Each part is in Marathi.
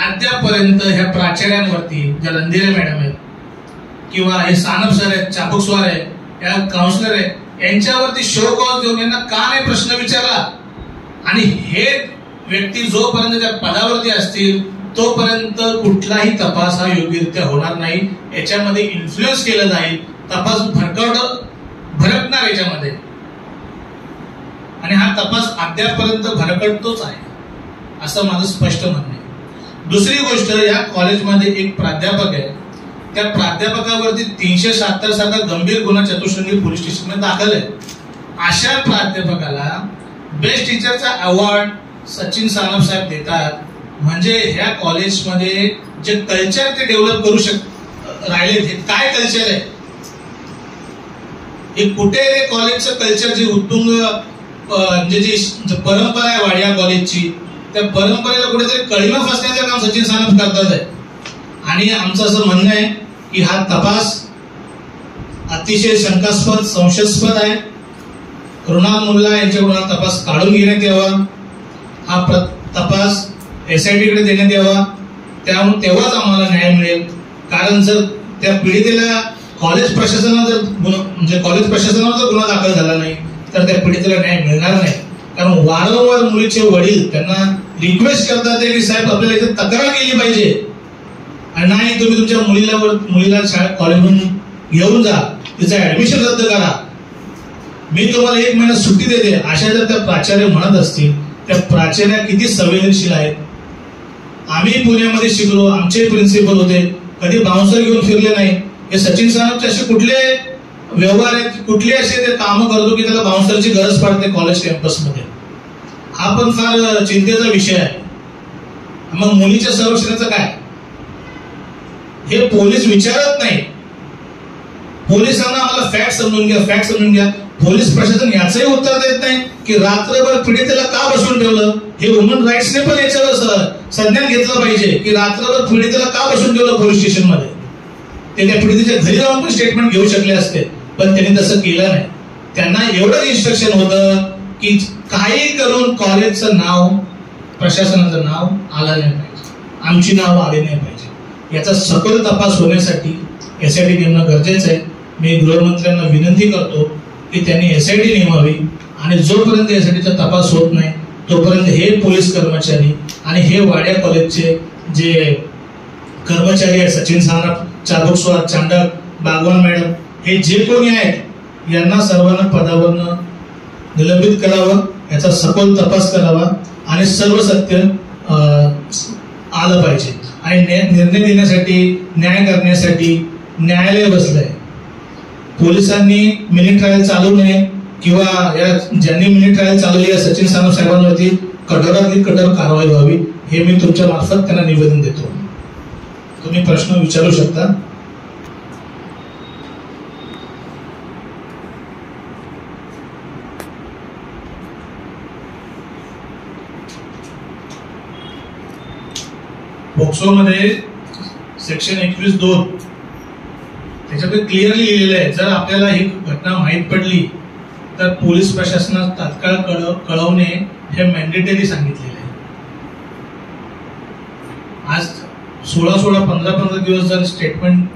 अद्यापर्यंत ह्या प्राचार्यांवरती, ज्या रंधिरे मॅडम आहेत किंवा हे सानप सर आहेत, चापक स्वार आहे, या काउन्सिलर आहे, यांच्यावरती शो कॉज देऊन यांना का नाही प्रश्न विचारला? आणि हे व्यक्ती जोपर्यंत त्या पदावरती असतील तोपर्यंत कुठलाही तपास हा योग्यरित्या होणार नाही. याच्यामध्ये इन्फ्लुएन्स केलं जाईल, तपास भरकणार याच्यामध्ये, आणि हा तपास अद्यापर्यंत भरकटतोच आहे असं माझं स्पष्ट म्हणणं आहे. दुसरी गोष्ट, या कॉलेजमध्ये एक प्राध्यापक आहे, त्या प्राध्यापकावरती 377 सारखा गंभीर गुन्हा चतुष्टंगी पोलीस स्टेशनमध्ये दाखल आहे. अशा प्राध्यापकाला बेस्ट टीचरचा अवॉर्ड सचिन सानप साहेब देतात, म्हणजे ह्या कॉलेजमध्ये जे कल्चर ते डेव्हलप करू राहिले, हे काय कल्चर आहे? हे कुठे कॉलेजचं कल्चर, जे उत्तुंग म्हणजे जी परंपरा आहे वाडिया कॉलेजची, त्या परंपरेला कुठेतरी कळीमा फसण्याचं काम सचिन सानप करतात आहे. आणि आमचं असं म्हणणं आहे की हा तपास अतिशय शंकास्पद, संशयास्पद आहे. कृणाल मुल्ला यांच्याकडून हा तपास काढून घेण्यात यावा, हा तपास SIT कडे देण्यात यावा, तेव्हाच आम्हाला न्याय मिळेल. कारण जर त्या पीडितेला कॉलेज प्रशासनावर जर गुन्हा दाखल झाला नाही तर त्या पीडितेला न्याय मिळणार नाही. कारण वारंवार मुलीचे वडील त्यांना रिक्वेस्ट करतात की साहेब आपल्याला इथे तक्रार केली पाहिजे, आणि नाही तुम्ही तुमच्या मुलीला शाळेत कॉलेजमधून घेऊन जा, तिचं ऍडमिशन रद्द करा, मी तुम्हाला 1 महिना सुट्टी देते, अशा जर त्या प्राचार्य म्हणत असतील, त्या प्राचार्या किती संवेदनशील आहेत. आम्ही पुण्यामध्ये शिकलो, आमचे प्रिन्सिपल होते, कधी बाउन्सर घेऊन फिरले नाही. हे सचिन सानपचे असे कुठले व्यवहार आहेत, कुठले असे ते कामं करतो की त्याला बाउन्सरची गरज पडते कॉलेज कॅम्पसमध्ये? हा पण फार चिंतेचा विषय आहे. मग मुलीच्या संरक्षणाचं काय? हे पोलीस विचारत नाही. पोलिसांना आम्हाला फॅक्ट समजून घ्या. पोलीस प्रशासन याचंही उत्तर देत नाही की रात्रभर पीडितेला का बसवून ठेवलं. हे ह्युमन राईट्सने पण याच्यावर संज्ञान घेतलं पाहिजे की रात्रभर पीडितेला का बसवून ठेवलं पोलीस स्टेशनमध्ये. ते त्या पीडितेच्या घरी जाऊन पण स्टेटमेंट घेऊ शकले असते, पण त्यांनी तसं केलं नाही. त्यांना एवढं इन्स्ट्रक्शन होतं की काही करून कॉलेजचं नाव, प्रशासनाचं नाव आलं नाही पाहिजे, आमची नाव आली नाही पाहिजे. याचा सखोल तपास होण्यासाठी SIT नेमणं गरजेचं आहे. मी गृहमंत्र्यांना विनंती करतो की त्यांनी SIT नेमावी, आणि जोपर्यंत SITचा तपास होत नाही तोपर्यंत हे पोलीस कर्मचारी आणि हे वाड्या कॉलेजचे जे कर्मचारी आहेत, सचिन सानप, चाबुक स्वार, चांडक, बागवान मॅडम, हे जे कोणी आहेत यांना सर्वांना पदावरनं निलंबित करावं, याचा सखोल तपास करावा आणि सर्व सत्य आलं पाहिजे. आणि निर्णय देण्यासाठी, न्याय करण्यासाठी न्यायालय बसलंय. पोलिसांनी मिनी ट्रायल चालू नये, किंवा या ज्यांनी मिनी ट्रायल चालवली या सचिन सानप साहेबांवरती कठोरातली कठोर कारवाई व्हावी, हे मी तुमच्या मार्फत त्यांना निवेदन देतो. तुम्ही प्रश्न विचारू शकता. पोक्सो मध्ये सेक्शन 21(2) त्याच्यामध्ये क्लिअरली लिहिलेलं आहे, जर आपल्याला ही घटना माहीत पडली तर पोलीस प्रशासनास तात्काळ कळवणे हे मॅन्डेटरी सांगितलेलं आहे. आज 16 15 दिवस जर स्टेटमेंट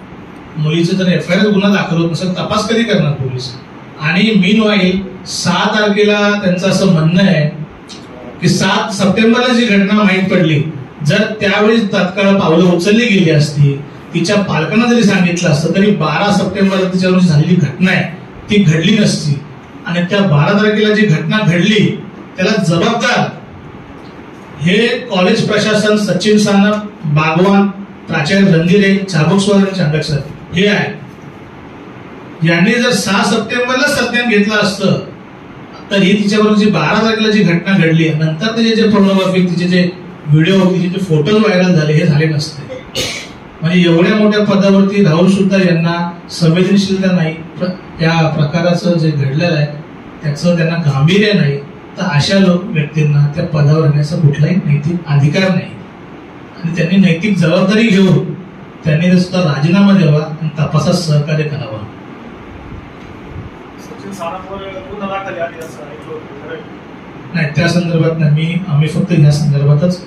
मुलीचं जर FIR गुन्हा दाखल होत नसेल, तपास कधी करणार पोलीस? आणि मीनवाईल 6 तारखेला त्यांचं असं म्हणणं आहे की 7 सप्टेंबरला जी घटना माहीत पडली, जर त्यावेळी तात्काळ पावलं उचलली गेली असती, तिच्या पालकांना जरी सांगितलं असतं, तरी 12 सप्टेंबरला तिच्यावर झालेली घटना आहे ती घडली नसती. आणि त्या 12 तारखेला जी घटना घडली त्याला जबाबदार हे कॉलेज प्रशासन, सचिन सानप, बागवान, प्राचार्य रंधिरे, चाबुक स्वार आणि चांडक सर हे आहे. यांनी जर 6 सप्टेंबरला संज्ञान घेतलं असतं तर ही तिच्याबरोबर जी 12 तारखेला जी घटना घडली, नंतर तिचे जे पोर्नोग्राफिक, तिचे जे व्हिडिओ, तिचे जे फोटोज व्हायरल झाले, हे झाले नसते. म्हणजे एवढ्या मोठ्या पदावरती राहून सुद्धा यांना संवेदनशीलता नाही, त्या प्रकाराचं जे घडलेलं आहे त्याचं त्यांना गांभीर्य नाही, तर अशा व्यक्तींना त्या पदावर येण्याचा कुठलाही नैतिक अधिकार नाही. आणि त्यांनी नैतिक जबाबदारी घेऊन त्यांनी सुद्धा राजीनामा द्यावा आणि तपासात सहकार्य करावा. नाही, त्या संदर्भात नाही, आम्ही फक्त या संदर्भातच